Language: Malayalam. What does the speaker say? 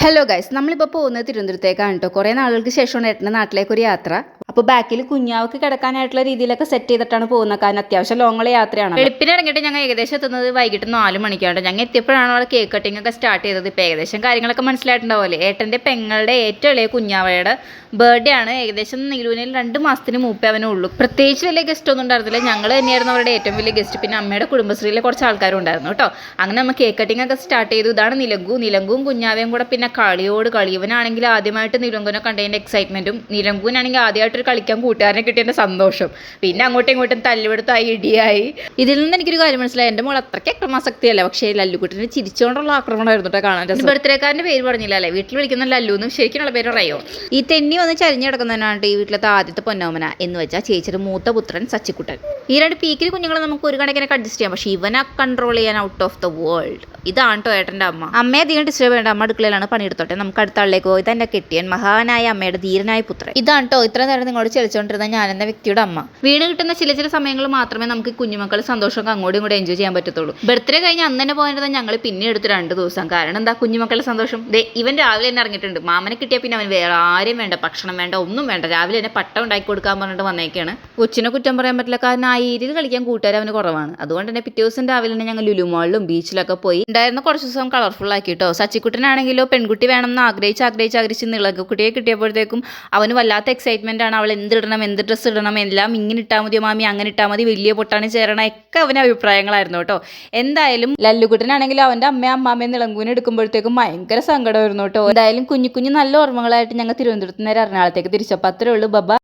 ഹലോ ഗൈസ്, നമ്മളിപ്പോൾ പോകുന്നത് തിരുവനന്തപുരത്തേക്കാണ് കേട്ടോ. കുറേ നാളുകൾക്ക് ശേഷമാണ് ഏട്ടൻ്റെ നാട്ടിലേക്കൊരു യാത്ര. അപ്പോൾ ബാക്കിൽ കുഞ്ഞാവക്ക് കിടക്കാനായിട്ടുള്ള രീതിയിലൊക്കെ സെറ്റ് ചെയ്തിട്ടാണ് പോകുന്നത്. കാരണം അത്യാവശ്യം ലോങ്ങുള്ള യാത്രയാണ്. വെളുപ്പിന് ഇറങ്ങിയിട്ട് ഞങ്ങൾ ഏകദേശം എത്തുന്നത് വൈകിട്ട് 4 മണിക്കാണ്. ഞങ്ങൾ എത്തിയപ്പോഴാണ് അവിടെ കേക്ക് കട്ടിംഗ് ഒക്കെ സ്റ്റാർട്ട് ചെയ്തത്. ഇപ്പോൾ ഏകദേശം കാര്യങ്ങളൊക്കെ മനസ്സിലായിട്ടുണ്ടാവുമല്ലേ. ഏട്ടൻ്റെ പെങ്ങളുടെ ഏറ്റവും ഇളയ കുഞ്ഞാവയുടെ ബർത്ത്ഡേ ആണ്. ഏകദേശം നീലുവിനിൽ 2 മാസത്തിന് മൂപ്പേ അവനേ ഉള്ളൂ. പ്രത്യേകിച്ച് വലിയ ഗസ്റ്റ് ഒന്നും ഉണ്ടായിരുന്നില്ല. ഞങ്ങൾ തന്നെയായിരുന്നു അവരുടെ ഏറ്റവും വലിയ ഗസ്റ്റ്. പിന്നെ അമ്മയുടെ കുടുംബശ്രീയിലെ കുറച്ച് ആൾക്കാരും ഉണ്ടായിരുന്നു കേട്ടോ. അങ്ങനെ നമ്മൾ കേക്ക് കട്ടിംഗ് ഒക്കെ സ്റ്റാർട്ട് ചെയ്തു. ഇതാണ് നിലങ്കും കുഞ്ഞാവയും കൂടെ പിന്നെ കളിയോട് കളി. ഇവനാണെങ്കിൽ ആദ്യമായിട്ട് നിലങ്കുനെ കണ്ടതിൻ്റെ എക്സൈറ്റ്മെൻറ്റും നിലങ്കുവിനാണെങ്കിൽ ആദ്യമായിട്ടൊരു കളിക്കാൻ കൂട്ടുകാരനെ കിട്ടിയതിൻ്റെ സന്തോഷം. പിന്നെ അങ്ങോട്ടും ഇങ്ങോട്ടും തല്ലുപിടുത്തായി ഇടിയായി. ഇതിൽ നിന്ന് എനിക്കൊരു കാര്യം മനസ്സിലായി. എൻ്റെ മോൾ അത്രയ്ക്ക് അക്രമാസക്തിയല്ല, പക്ഷേ ലല്ലുക്കുട്ടിനെ ചിരിച്ചുകൊണ്ടുള്ള ആക്രമണമായിരുന്നു കേട്ടോ കാണാൻ. ബർത്ത്ഡേക്കാരൻ്റെ പേര് പറഞ്ഞില്ല അല്ലേ, വീട്ടിൽ വിളിക്കുന്ന ലല്ലു എന്നും ശരിക്കുള്ള പേര് അറിയോ. ഈ തെന്നി വന്ന് ചരിഞ്ഞ് കിടക്കുന്നതിനാണ് ഈ വീട്ടിലത്തെ ആദ്യത്തെ പൊന്നോമന എന്ന് വെച്ചാൽ ചേച്ചിയുടെ മൂത്ത പുത്രൻ സച്ചിക്കുട്ടൻ. ഈ 2 പീക്കിൽ കുഞ്ഞുങ്ങളെ നമുക്ക് ഒരു കണക്കിനൊക്കെ അഡ്ജസ്റ്റ് ചെയ്യാം, പക്ഷേ ഇവനെ കൺട്രോൾ ചെയ്യാൻ ഔട്ട് ഓഫ് ദ വേൾഡ്. ഇതാണ് കേട്ടോ ഏട്ടൻ്റെ അമ്മ. അമ്മയെ അധികം ഡിസ്റ്റർബ് ചെയ്യേണ്ട, അമ്മ അടുക്കളയിലാണ് പണിയെടുത്തോട്ടെ. നമുക്ക് അടുത്ത ആളിലേക്ക് പോയി. ഇതെൻ്റെ കെട്ടിയൻ, മഹാനായ അമ്മയുടെ ധീരനായ പുത്രൻ. ഇതാണ് കേട്ടോ ഇത്ര നേരം നിങ്ങളോട് ചലിച്ചുകൊണ്ടിരുന്ന ഞാനെന്ന വ്യക്തിയുടെ അമ്മ. വീണ് കിട്ടുന്ന ചില സമയങ്ങൾ മാത്രമേ നമുക്ക് കുഞ്ഞുമക്കൾ സന്തോഷമൊക്കെ അങ്ങോട്ടും ഇങ്ങോട്ടും എൻജോയ് ചെയ്യാൻ പറ്റത്തുള്ളൂ. ബർത്ത്ഡേ കഴിഞ്ഞ് അന്ന് തന്നെ പോയത് ഞങ്ങൾ പിന്നെ എടുത്ത് 2 ദിവസം. കാരണം എന്താ, കുഞ്ഞുമക്കളുടെ സന്തോഷം. ഇവൻ രാവിലെ തന്നെ ഇറങ്ങിയിട്ടുണ്ട്. മാമനെ കിട്ടിയാൽ പിന്നെ അവൻ വേറെ ആരും വേണ്ട, ഭക്ഷണം വേണ്ട, ഒന്നും വേണ്ട. രാവിലെ തന്നെ പട്ടം ഉണ്ടാക്കി കൊടുക്കാൻ പറഞ്ഞിട്ട് വന്നേക്കാണ്. കൊച്ചിനെ കുറ്റം പറയാൻ പറ്റില്ല, കാരണം ആ ഏരിയയിൽ കളിക്കാൻ കൂട്ടുകാർ അവന് കുറവാണ്. അതുകൊണ്ട് തന്നെ പിറ്റേ ദിവസം രാവിലെ തന്നെ ഞങ്ങൾ ലുലു മാളിലും ബീച്ചിലൊക്കെ പോയി ഉണ്ടായിരുന്ന കുറച്ച് ദിവസം കളർഫുൾ ആക്കി കേട്ടോ. സച്ചിക്കുട്ടനാണെങ്കിലോ പെൺകുട്ടി വേണമെന്ന് ആഗ്രഹിച്ച് നിളകുട്ടിയെ കിട്ടിയപ്പോഴത്തേക്കും അവന് വല്ലാത്ത എക്സൈറ്റ്മെന്റ് ആണ്. അവൾ എന്തിടണം, എന്ത് ഡ്രസ്സ് ഇടണം, എല്ലാം ഇങ്ങനെ ഇട്ടാൽ മതിയോ മാമി, അങ്ങനെ ഇട്ടാൽ മതി, വലിയ പൊട്ടാണ് ചേരണം, ഒക്കെ അവന് അഭിപ്രായങ്ങളായിരുന്നു കേട്ടോ. എന്തായാലും ലല്ലുക്കുട്ടനാണെങ്കിലും അവൻ്റെ അമ്മയും നിളങ്കൂനെ എടുക്കുമ്പോഴത്തേക്കും ഭയങ്കര സങ്കടമായിരുന്നു കേട്ടോ. എന്തായാലും കുഞ്ഞു നല്ല ഓർമ്മകളായിട്ട് ഞങ്ങൾ തിരുവനന്തപുരത്ത് നിന്ന് എറണാകുളത്തേക്ക് തിരിച്ചപ്പോൾ അത്രേ ഉള്ളൂ. ബബ.